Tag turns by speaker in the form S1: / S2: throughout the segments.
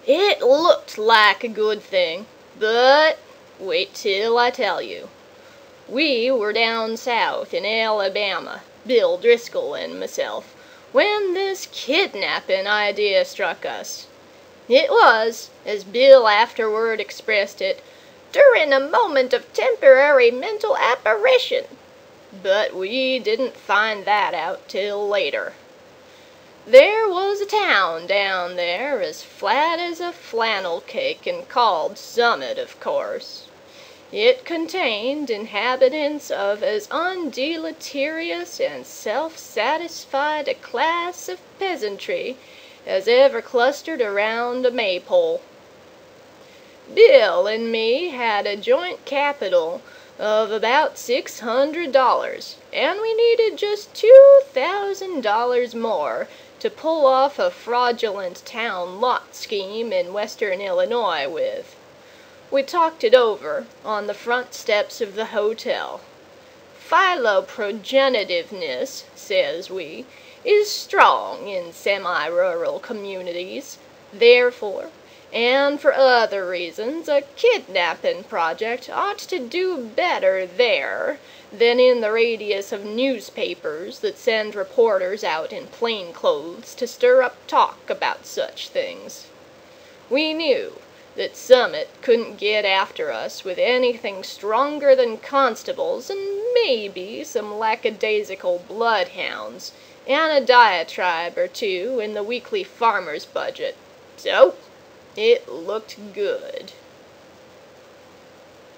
S1: It looked like a good thing, but wait till I tell you. We were down south in Alabama, Bill Driscoll and myself, when this kidnapping idea struck us. It was, as Bill afterward expressed it, during a moment of temporary mental apparition. But we didn't find that out till later. There was a town down there as flat as a flannel cake and called Summit, of course. It contained inhabitants of as undeleterious and self-satisfied a class of peasantry as ever clustered around a maypole. Bill and me had a joint capital of about $600, and we needed just $2,000 more to pull off a fraudulent town lot scheme in western Illinois with. We talked it over on the front steps of the hotel. Philoprogenitiveness, says we, is strong in semi-rural communities. Therefore, and for other reasons, a kidnapping project ought to do better there than in the radius of newspapers that send reporters out in plain clothes to stir up talk about such things. We knew that Summit couldn't get after us with anything stronger than constables and maybe some lackadaisical bloodhounds and a diatribe or two in the weekly farmer's budget. So it looked good.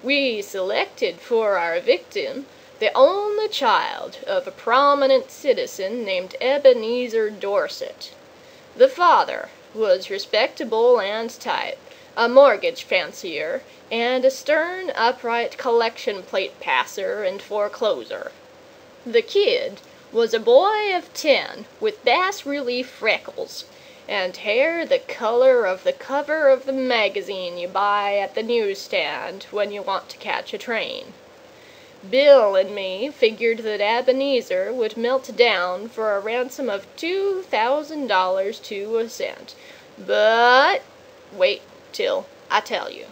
S1: We selected for our victim the only child of a prominent citizen named Ebenezer Dorset. The father was respectable and tight, a mortgage fancier, and a stern, upright collection plate passer and forecloser. The kid was a boy of 10 with bas-relief freckles, and hair the color of the cover of the magazine you buy at the newsstand when you want to catch a train. Bill and me figured that Ebenezer would melt down for a ransom of $2,000 to a cent. But wait till I tell you.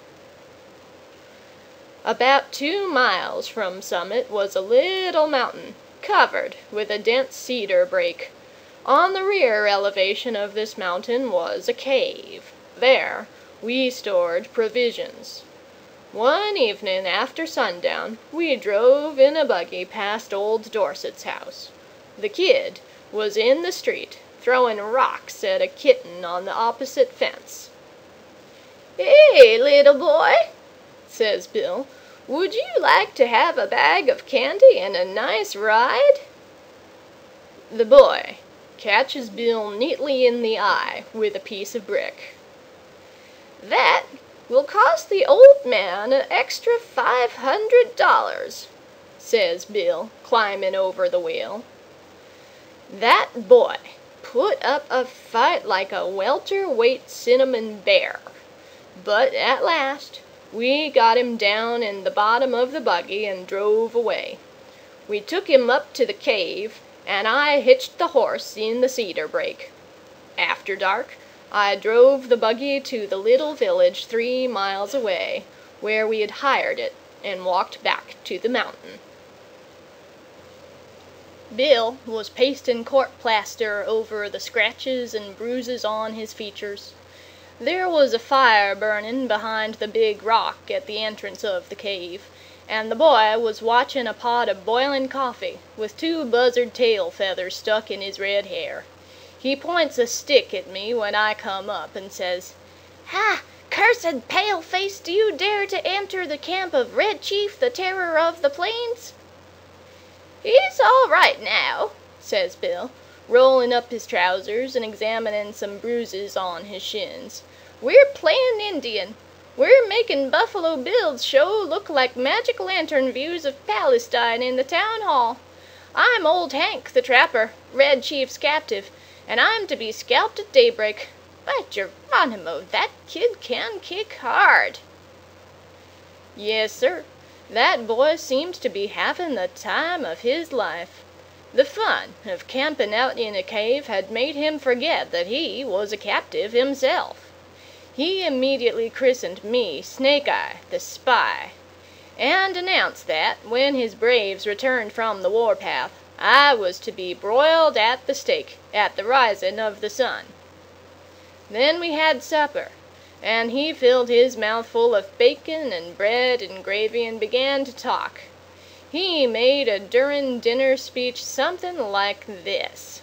S1: About 2 miles from Summit was a little mountain, covered with a dense cedar brake. On the rear elevation of this mountain was a cave. There we stored provisions. One evening after sundown, we drove in a buggy past old Dorset's house. The kid was in the street, throwing rocks at a kitten on the opposite fence. "Hey, little boy," says Bill, "would you like to have a bag of candy and a nice ride?" The boy catches Bill neatly in the eye with a piece of brick. "That will cost the old man an extra $500, says Bill, climbing over the wheel. That boy put up a fight like a welterweight cinnamon bear, but at last we got him down in the bottom of the buggy and drove away. We took him up to the cave, and I hitched the horse in the cedar brake. After dark, I drove the buggy to the little village 3 miles away, where we had hired it, and walked back to the mountain. Bill was pasting court plaster over the scratches and bruises on his features. There was a fire burning behind the big rock at the entrance of the cave, and the boy was watching a pot of boiling coffee with 2 buzzard tail feathers stuck in his red hair. He points a stick at me when I come up and says, "Ha! Cursed pale-face, do you dare to enter the camp of Red Chief, the terror of the plains?" "He's all right now," says Bill, rolling up his trousers and examining some bruises on his shins. "We're playing Indian. We're making Buffalo Bill's show look like magic lantern views of Palestine in the town hall. I'm old Hank, the trapper, Red Chief's captive, and I'm to be scalped at daybreak. By Geronimo, that kid can kick hard." Yes, sir. That boy seemed to be having the time of his life. The fun of camping out in a cave had made him forget that he was a captive himself. he immediately christened me Snake-eye, the Spy, and announced that, when his braves returned from the warpath, I was to be broiled at the stake at the rising of the sun. Then we had supper, and he filled his mouth full of bacon and bread and gravy and began to talk. He made a during dinner speech something like this.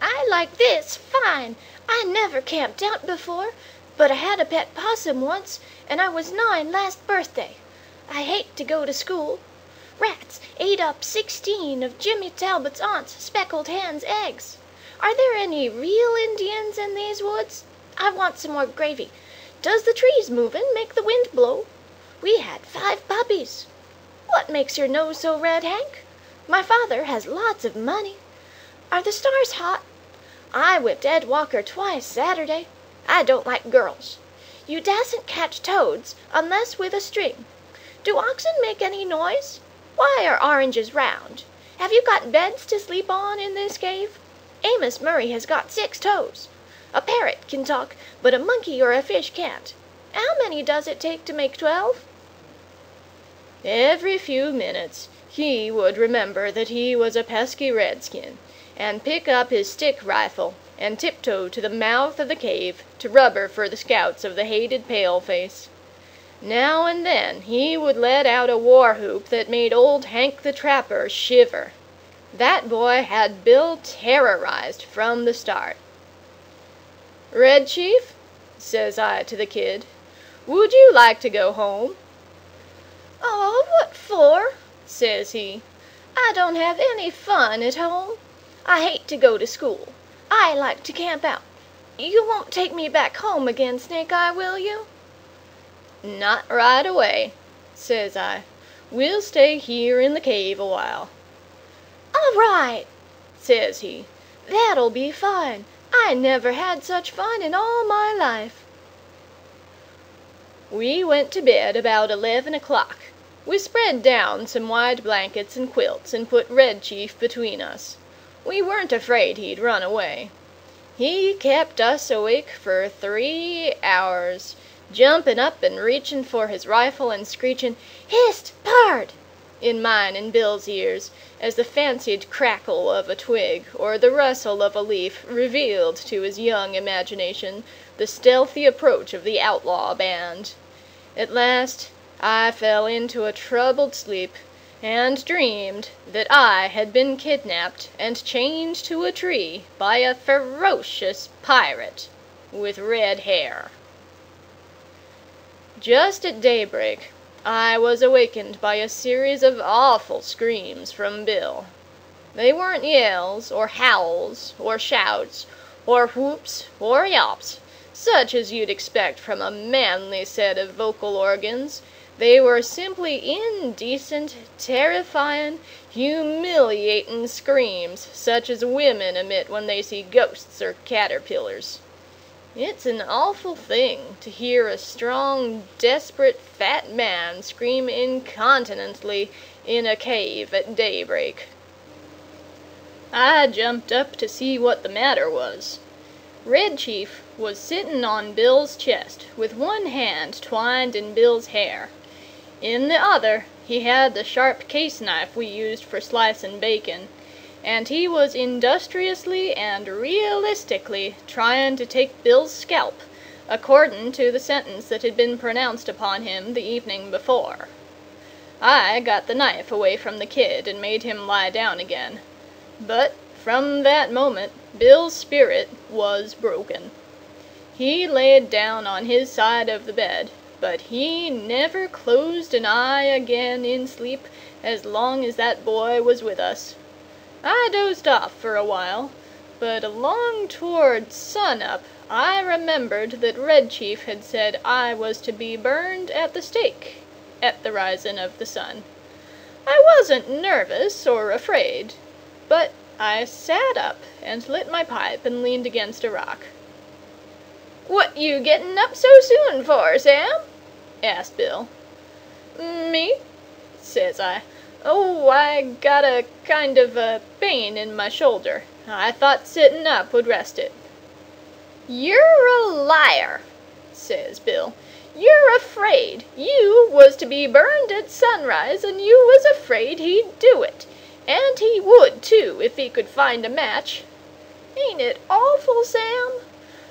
S2: I like this fine. I never camped out before, but I had a pet possum once, and I was 9 last birthday. I hate to go to school. Rats ate up 16 of Jimmy Talbot's aunt's speckled hen's eggs. Are there any real Indians in these woods? I want some more gravy. Does the trees movin' make the wind blow? We had 5 puppies. What makes your nose so red, Hank? My father has lots of money. Are the stars hot? I whipped Ed Walker twice Saturday. I don't like girls. You dasn't catch toads unless with a string. Do oxen make any noise? Why are oranges round? Have you got beds to sleep on in this cave? Amos Murray has got 6 toes. A parrot can talk, but a monkey or a fish can't. How many does it take to make 12?
S1: Every few minutes he would remember that he was a pesky redskin, and pick up his stick rifle and tiptoe to the mouth of the cave to rubber for the scouts of the hated paleface. Now and then he would let out a war whoop that made old Hank the Trapper shiver. That boy had Bill terrorized from the start. "Red Chief," says I to the kid, "would you like to go home?"
S2: "Oh, what for?" says he. "I don't have any fun at home. I hate to go to school. I like to camp out. You won't take me back home again, Snake-eye, will you?"
S1: "Not right away," says I. "We'll stay here in the cave a while."
S2: "All right," says he. "That'll be fine. I never had such fun in all my life."
S1: We went to bed about 11 o'clock. We spread down some wide blankets and quilts and put Red Chief between us. We weren't afraid he'd run away. He kept us awake for 3 hours, jumping up and reaching for his rifle and screeching, "Hist! Pard!" in mine and Bill's ears, as the fancied crackle of a twig or the rustle of a leaf revealed to his young imagination the stealthy approach of the outlaw band. At last I fell into a troubled sleep, and dreamed that I had been kidnapped and chained to a tree by a ferocious pirate with red hair. Just at daybreak I was awakened by a series of awful screams from Bill. They weren't yells, or howls, or shouts, or whoops, or yops, such as you'd expect from a manly set of vocal organs. They were simply indecent, terrifying, humiliating screams, such as women emit when they see ghosts or caterpillars. It's an awful thing to hear a strong, desperate, fat man scream incontinently in a cave at daybreak. I jumped up to see what the matter was. Red Chief was sitting on Bill's chest, with one hand twined in Bill's hair. In the other he had the sharp case knife we used for slicing bacon, and he was industriously and realistically trying to take Bill's scalp, according to the sentence that had been pronounced upon him the evening before. I got the knife away from the kid and made him lie down again. But from that moment Bill's spirit was broken. He laid down on his side of the bed, but he never closed an eye again in sleep as long as that boy was with us. I dozed off for a while, but along toward sun-up I remembered that Red Chief had said I was to be burned at the stake at the rising of the sun. I wasn't nervous or afraid, but I sat up and lit my pipe and leaned against a rock. "What you getting up so soon for, Sam?" asked Bill. "Me?" says I. "Oh, I got a kind of a pain in my shoulder. I thought sitting up would rest it." "You're a liar!" says Bill. "You're afraid. You was to be burned at sunrise, and you was afraid he'd do it. And he would, too, if he could find a match. Ain't it awful, Sam?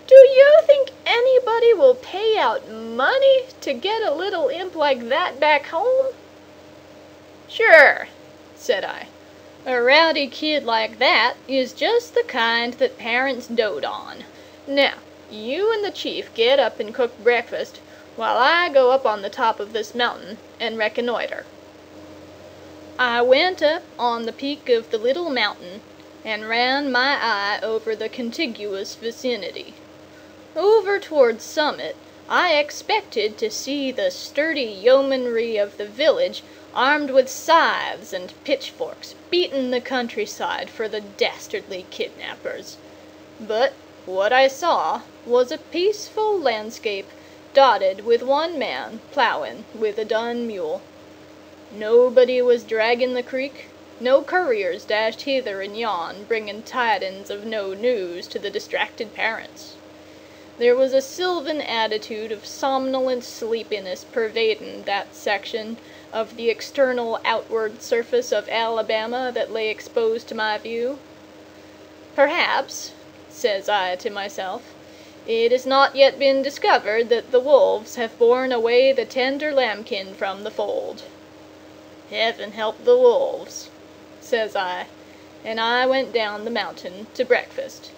S1: Do you think anybody will pay out money to get a little imp like that back home?" "Sure," said I. "A rowdy kid like that is just the kind that parents dote on. Now, you and the chief get up and cook breakfast, while I go up on the top of this mountain and reconnoiter." I went up on the peak of the little mountain and ran my eye over the contiguous vicinity. Over toward Summit I expected to see the sturdy yeomanry of the village armed with scythes and pitchforks, beating the countryside for the dastardly kidnappers. But what I saw was a peaceful landscape dotted with one man plowing with a dun mule. Nobody was dragging the creek, no couriers dashed hither and yon, bringing tidings of no news to the distracted parents. There was a sylvan attitude of somnolent sleepiness pervading that section of the external outward surface of Alabama that lay exposed to my view. "Perhaps," says I to myself, "it has not yet been discovered that the wolves have borne away the tender lambkin from the fold. Heaven help the wolves," says I, and I went down the mountain to breakfast.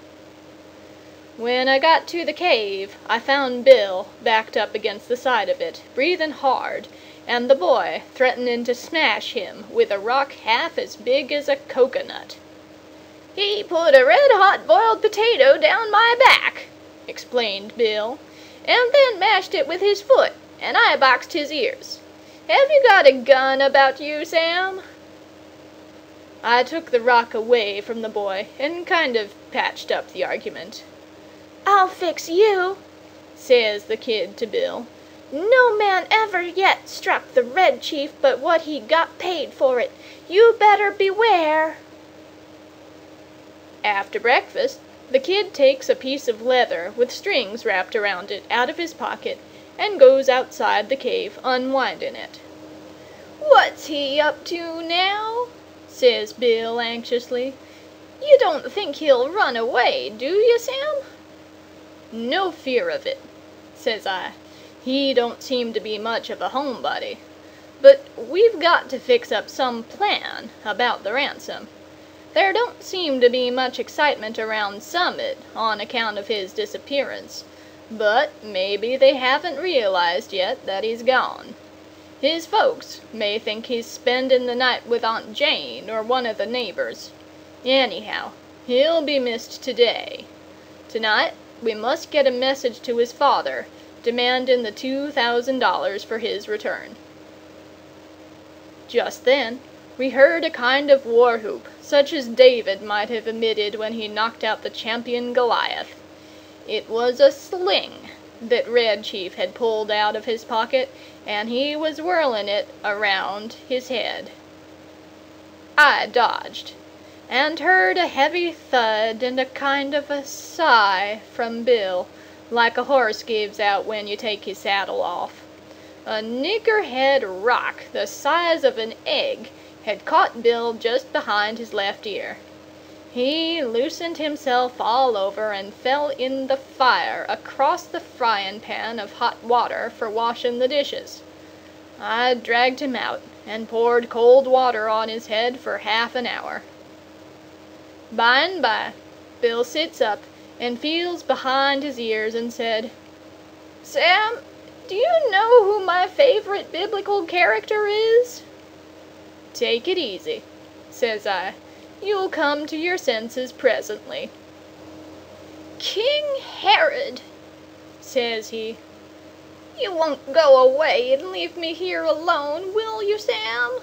S1: When I got to the cave, I found Bill backed up against the side of it, breathing hard, and the boy threatening to smash him with a rock half as big as a coconut. "He put a red-hot boiled potato down my back," explained Bill, "and then mashed it with his foot, and I boxed his ears. Have you got a gun about you, Sam?" I took the rock away from the boy and kind of patched up the argument.
S2: "I'll fix you," says the kid to Bill. "No man ever yet struck the Red Chief but what he got paid for it. You better beware." After breakfast, the kid takes a piece of leather with strings wrapped around it out of his pocket and goes outside the cave unwinding it. "What's he up to now?" says Bill anxiously. "You don't think he'll run away, do you, Sam?" "No fear of it," says I. "He don't seem to be much of a homebody. But we've got to fix up some plan about the ransom. There don't seem to be much excitement around Summit on account of his disappearance, but maybe they haven't realized yet that he's gone. His folks may think he's spending the night with Aunt Jane or one of the neighbors. Anyhow, he'll be missed today. Tonight we must get a message to his father, demanding the $2,000 for his return." Just then we heard a kind of war-whoop, such as David might have emitted when he knocked out the champion Goliath. It was a sling that Red Chief had pulled out of his pocket, and he was whirling it around his head. I dodged, and heard a heavy thud and a kind of a sigh from Bill, like a horse gives out when you take his saddle off. A niggerhead rock the size of an egg had caught Bill just behind his left ear. He loosened himself all over and fell in the fire across the frying pan of hot water for washing the dishes. I dragged him out and poured cold water on his head for half an hour. By and by, Bill sits up and feels behind his ears and said, "Sam, do you know who my favorite biblical character is?" "Take it easy," says I. "You'll come to your senses presently." "King Herod," says he. "You won't go away and leave me here alone, will you, Sam?"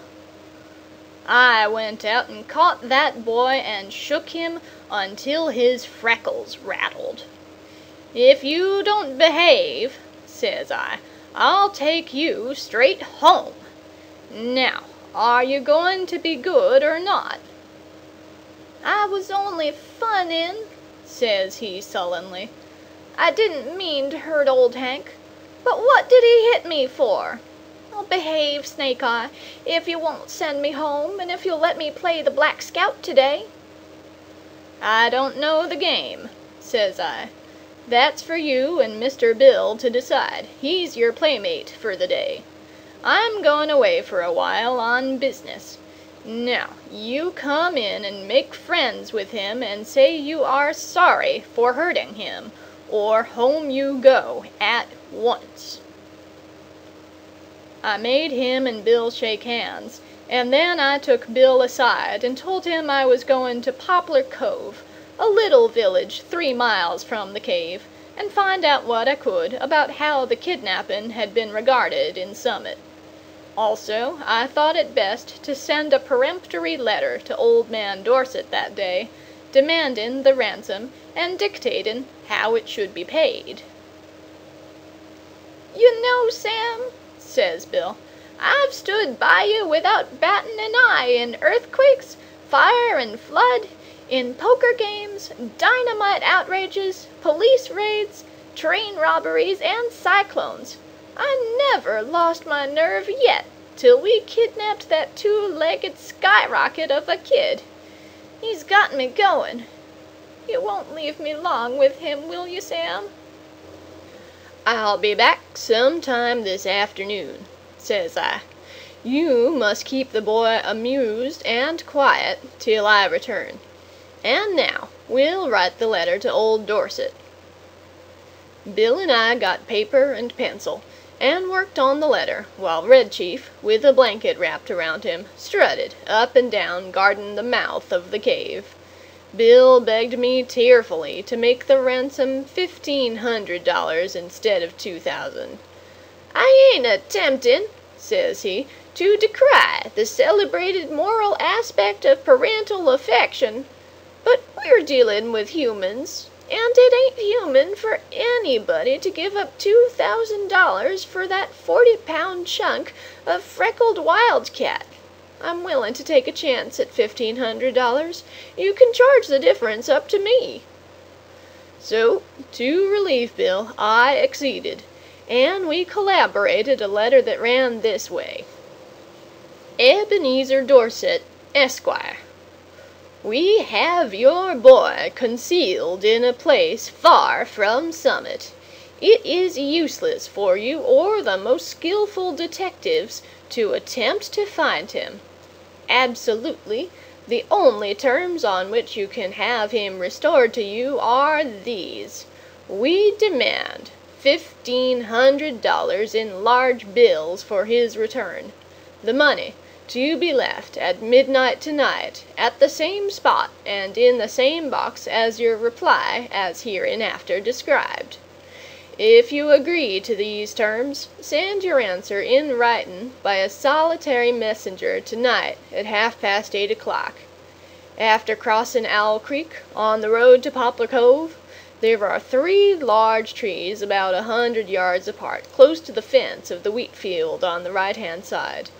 S2: I went out and caught that boy and shook him until his freckles rattled. "If you don't behave," says I, "I'll take you straight home. Now, are you going to be good or not?" "I was only funning," says he sullenly. "I didn't mean to hurt old Hank. But what did he hit me for? Behave, Snake Eye, if you won't send me home, and if you'll let me play the Black Scout today."
S1: "I don't know the game," says I. "That's for you and Mr. Bill to decide. He's your playmate for the day. I'm going away for a while on business. Now, you come in and make friends with him and say you are sorry for hurting him, or home you go at once." I made him and Bill shake hands, and then I took Bill aside and told him I was going to Poplar Cove, a little village 3 miles from the cave, and find out what I could about how the kidnapping had been regarded in Summit. Also, I thought it best to send a peremptory letter to Old Man Dorset that day, demanding the ransom and dictating how it should be paid.
S2: "You know, Sam," says Bill, "I've stood by you without batting an eye in earthquakes, fire and flood, in poker games, dynamite outrages, police raids, train robberies, and cyclones. I never lost my nerve yet till we kidnapped that 2-legged skyrocket of a kid. He's got me going. You won't leave me long with him, will you, Sam?"
S1: "I'll be back some time this afternoon," says I. "You must keep the boy amused and quiet till I return. And now we'll write the letter to old Dorset." Bill and I got paper and pencil, and worked on the letter, while Red Chief, with a blanket wrapped around him, strutted up and down guarding the mouth of the cave. Bill begged me tearfully to make the ransom $1,500 instead of $2,000. "I ain't attempting," says he, "to decry the celebrated moral aspect of parental affection, but we're dealing with humans, and it ain't human for anybody to give up $2,000 for that 40-pound chunk of freckled wildcat. I'm willing to take a chance at $1,500. You can charge the difference up to me." So, to relieve Bill, I acceded, and we collaborated a letter that ran this way: Ebenezer Dorset, Esquire. We have your boy concealed in a place far from Summit. It is useless for you or the most skillful detectives to attempt to find him. Absolutely, the only terms on which you can have him restored to you are these: we demand $1,500 in large bills for his return. The money to be left at midnight tonight, at the same spot and in the same box as your reply as hereinafter described. If you agree to these terms, send your answer in writing by a solitary messenger tonight at 8:30 o'clock. After crossing Owl Creek, on the road to Poplar Cove, there are 3 large trees about 100 yards apart, close to the fence of the wheat field on the right-hand side.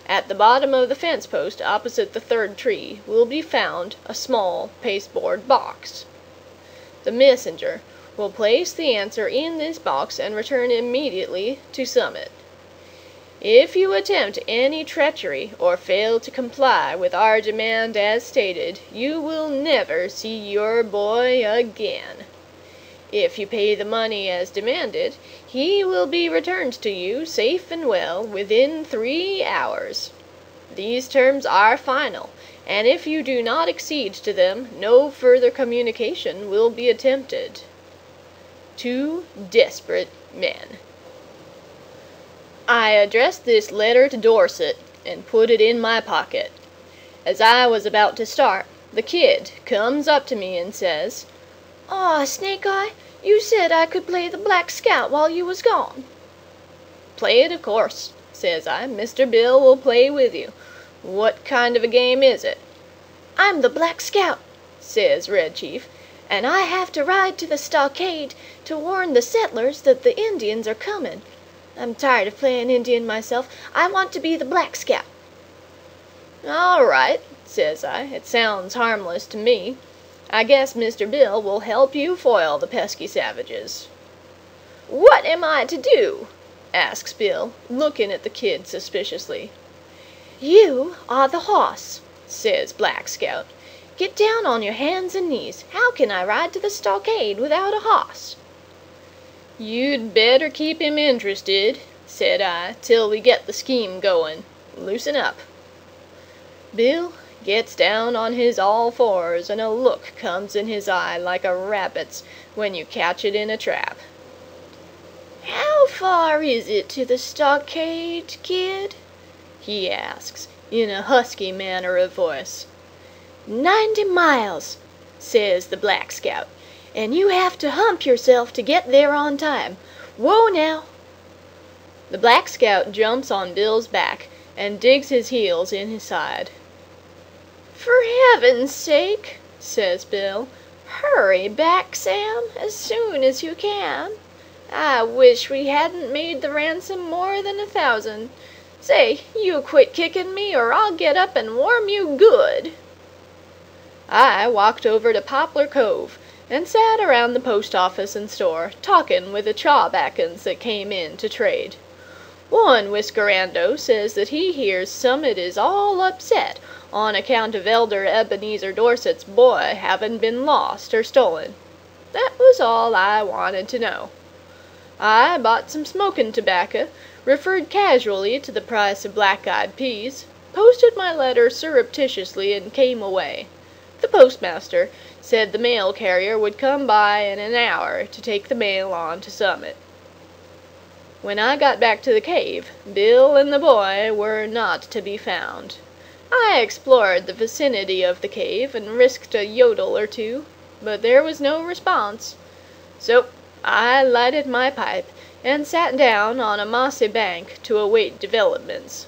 S1: At the bottom of the fence post, opposite the 3rd tree, will be found a small pasteboard box. The messenger will place the answer in this box and return immediately to Summit. If you attempt any treachery or fail to comply with our demand as stated, you will never see your boy again. If you pay the money as demanded, he will be returned to you safe and well within 3 hours. These terms are final, and if you do not accede to them, no further communication will be attempted. 2 desperate men. I addressed this letter to Dorset and put it in my pocket. As I was about to start, the kid comes up to me and says,
S2: "Aw, Snake Eye, you said I could play the Black Scout while you was gone."
S1: "Play it, of course," says I. "Mr. Bill will play with you. What kind of a game is it?"
S2: "I'm the Black Scout," says Red Chief, "and I have to ride to the stockade to warn the settlers that the Indians are coming. I'm tired of playing Indian myself. I want to be the Black Scout."
S1: "All right," says I. "It sounds harmless to me. I guess Mr. Bill will help you foil the pesky savages."
S2: "What am I to do?"
S1: asks Bill, looking at the kid suspiciously.
S2: You are the hoss, says Black Scout. Get down on your hands and knees. How can I ride to the stockade without a hoss?
S1: You'd better keep him interested, said I, till we get the scheme going. Loosen up. Bill gets down on his all fours, and a look comes in his eye like a rabbit's when you catch it in a trap.
S2: How far is it to the stockade, kid?
S1: He asks, in a husky manner of voice.
S2: 90 miles, says the Black Scout, and you have to hump yourself to get there on time. Whoa now!
S1: The Black Scout jumps on Bill's back and digs his heels in his side.
S2: For heaven's sake, says Bill, hurry back, Sam, as soon as you can. I wish we hadn't made the ransom more than 1,000. Say, you quit kicking me or I'll get up and warm you good.
S1: I walked over to Poplar Cove and sat around the post office and store, talking with the chawbacons that came in to trade. One whiskerando says that he hears Summit is all upset on account of Elder Ebenezer Dorset's boy having been lost or stolen. That was all I wanted to know. I bought some smoking tobacco, referred casually to the price of black-eyed peas, posted my letter surreptitiously, and came away. The postmaster said the mail carrier would come by in an hour to take the mail on to Summit. When I got back to the cave, Bill and the boy were not to be found. I explored the vicinity of the cave and risked a yodel or two, but there was no response. So I lighted my pipe and sat down on a mossy bank to await developments.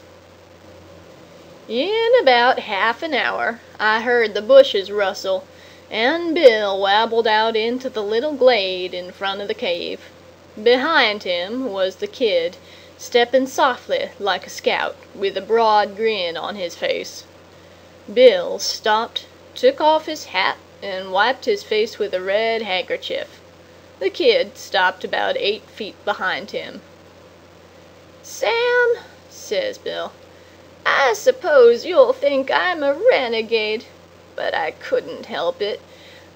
S1: In about half an hour I heard the bushes rustle, and Bill wabbled out into the little glade in front of the cave. Behind him was the kid, stepping softly like a scout, with a broad grin on his face. Bill stopped, took off his hat, and wiped his face with a red handkerchief. The kid stopped about 8 feet behind him.
S2: Sam, says Bill, I suppose you'll think I'm a renegade, but I couldn't help it.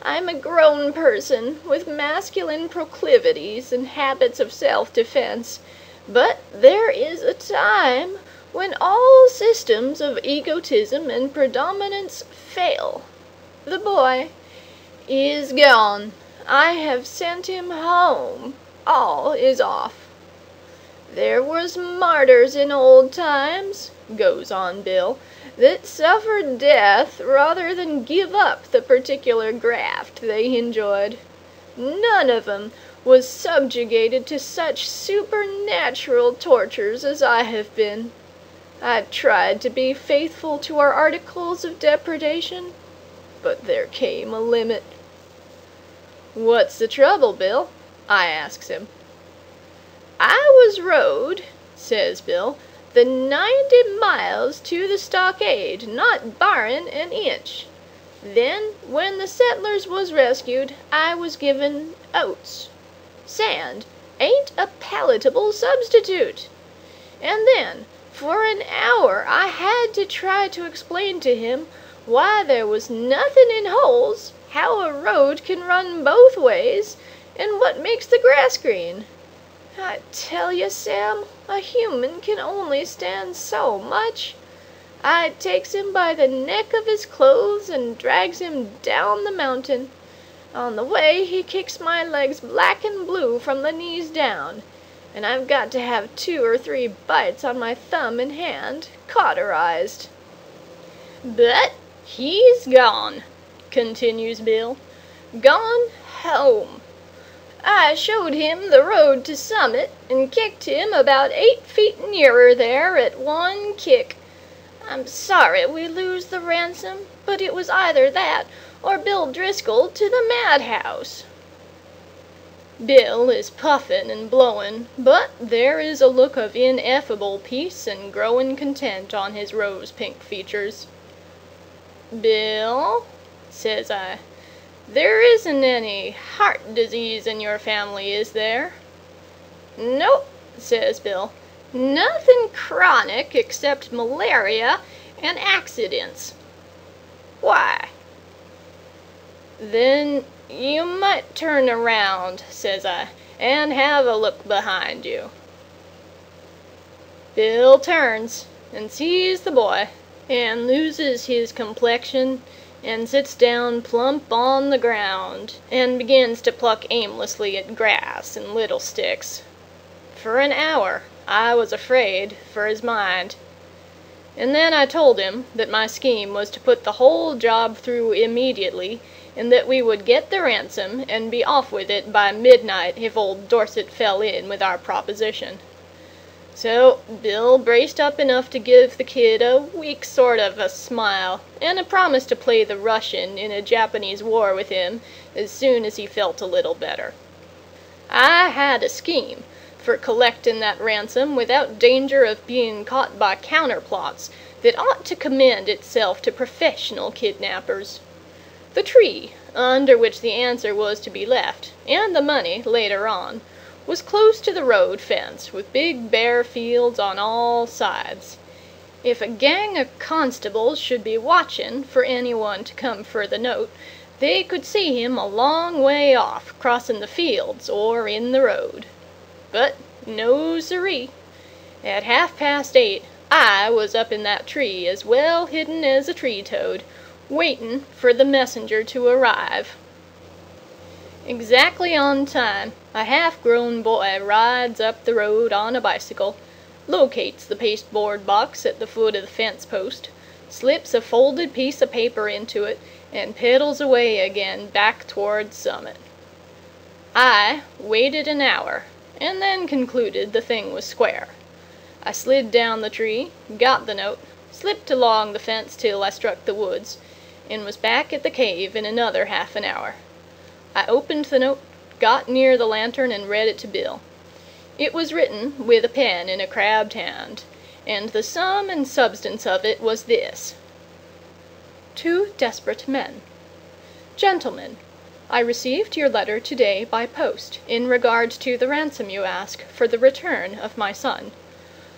S2: I'm a grown person with masculine proclivities and habits of self-defense, but there is a time when all systems of egotism and predominance fail. The boy is gone. I have sent him home. All is off. There was martyrs in old times, goes on Bill, that suffered death rather than give up the particular graft they enjoyed. None of 'em was subjugated to such supernatural tortures as I have been. I tried to be faithful to our articles of depredation, but there came a limit.
S1: What's the trouble, Bill? I asks him.
S2: I was rode, says Bill, the 90 miles to the stockade, not barring an inch. Then, when the settlers was rescued, I was given oats. Sand ain't a palatable substitute. And then, for an hour, I had to try to explain to him why there was nothing in holes, how a road can run both ways, and what makes the grass green. I tell you, Sam, a human can only stand so much. I takes him by the neck of his clothes and drags him down the mountain. On the way he kicks my legs black and blue from the knees down, and I've got to have 2 or 3 bites on my thumb and hand, cauterized.
S1: But he's gone, continues Bill. Gone home. I showed him the road to Summit and kicked him about 8 feet nearer there at one kick. I'm sorry we lose the ransom, but it was either that or Bill Driscoll to the madhouse. Bill is puffing and blowing, but there is a look of ineffable peace and growing content on his rose-pink features. Bill, says I, there isn't any heart disease in your family, is there?
S2: Nope,
S1: says Bill. "Nothing chronic except malaria and accidents." "Why?" "Then you might turn around," says I, "and have a look behind you." Bill turns and sees the boy, and loses his complexion, and sits down plump on the ground, and begins to pluck aimlessly at grass and little sticks. For an hour I was afraid for his mind. And then I told him that my scheme was to put the whole job through immediately, and that we would get the ransom and be off with it by midnight if old Dorset fell in with our proposition. So Bill braced up enough to give the kid a weak sort of a smile, and a promise to play the Russian in a Japanese war with him as soon as he felt a little better. I had a scheme for collecting that ransom without danger of being caught by counterplots that ought to commend itself to professional kidnappers. The tree under which the answer was to be left, and the money later on, was close to the road fence, with big bare fields on all sides. If a gang of constables should be watching for anyone to come for the note, they could see him a long way off, crossing the fields or in the road. But no siree. At 8:30, I was up in that tree as well hidden as a tree toad, waiting for the messenger to arrive. Exactly on time, a half-grown boy rides up the road on a bicycle, locates the pasteboard box at the foot of the fence post, slips a folded piece of paper into it, and pedals away again back toward Summit. I waited an hour, and then concluded the thing was square. I slid down the tree, got the note, slipped along the fence till I struck the woods, and was back at the cave in another half an hour. I opened the note, got near the lantern, and read it to Bill. It was written with a pen in a crabbed hand, and the sum and substance of it was this: 2 desperate men. Gentlemen, I received your letter today by post in regard to the ransom you ask for the return of my son.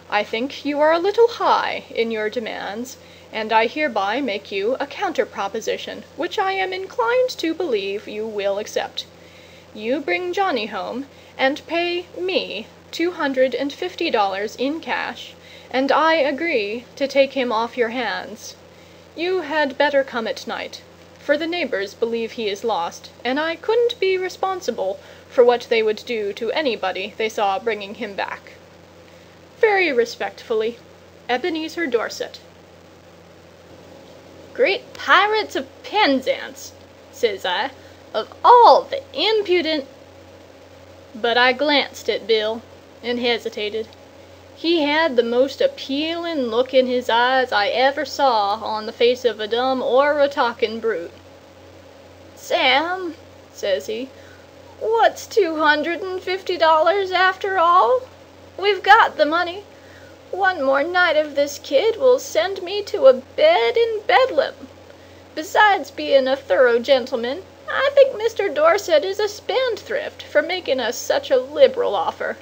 S1: I think you are a little high in your demands, and I hereby make you a counter-proposition, which I am inclined to believe you will accept. You bring Johnny home, and pay me $250 in cash, and I agree to take him off your hands. You had better come at night, for the neighbors believe he is lost, and I couldn't be responsible for what they would do to anybody they saw bringing him back. Very respectfully, Ebenezer Dorset. Great pirates of Penzance, says I, of all the impudent... But I glanced at Bill and hesitated. He had the most appealing look in his eyes I ever saw on the face of a dumb or a talking brute. "Sam," says he, "what's $250 after all? We've got the money. One more night of this kid will send me to a bed in Bedlam. Besides being a thorough gentleman, I think Mr. Dorset is a spendthrift for making us such a liberal offer.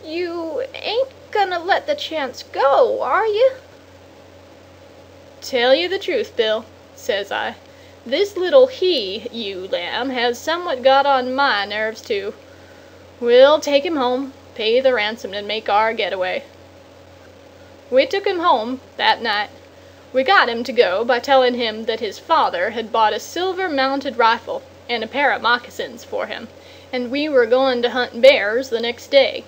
S1: You ain't gonna let the chance go, are you?" "Tell you the truth, Bill," says I, "this little he-ewe-lamb has somewhat got on my nerves, too. We'll take him home, pay the ransom, and make our getaway." We took him home that night. We got him to go by telling him that his father had bought a silver-mounted rifle and a pair of moccasins for him, and we were going to hunt bears the next day.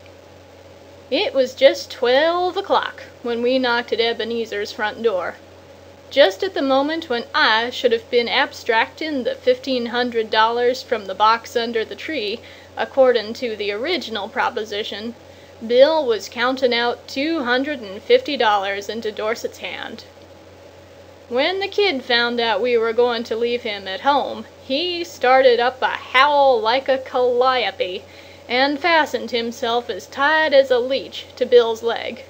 S1: It was just 12 o'clock when we knocked at Ebenezer's front door. Just at the moment when I should have been abstracting the $1,500 from the box under the tree, according to the original proposition, Bill was counting out $250 into Dorset's hand. When the kid found out we were going to leave him at home, he started up a howl like a calliope, and fastened himself as tight as a leech to Bill's leg.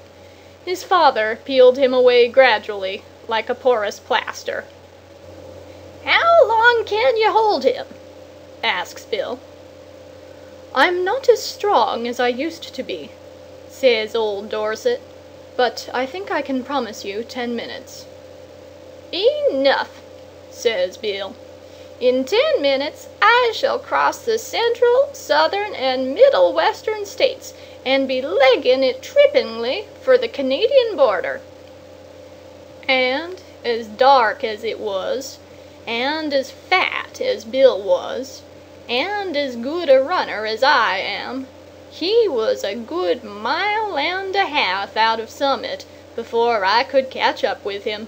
S1: His father peeled him away gradually, like a porous plaster. "How long can you hold him?" asks Bill. "I'm not as strong as I used to be," says old Dorset, "but I think I can promise you 10 minutes." "Enough," says Bill. "In 10 minutes I shall cross the Central, Southern, and Middle Western States, and be legging it trippingly for the Canadian border." And as dark as it was, and as fat as Bill was, and as good a runner as I am, he was a good mile and a half out of Summit before I could catch up with him.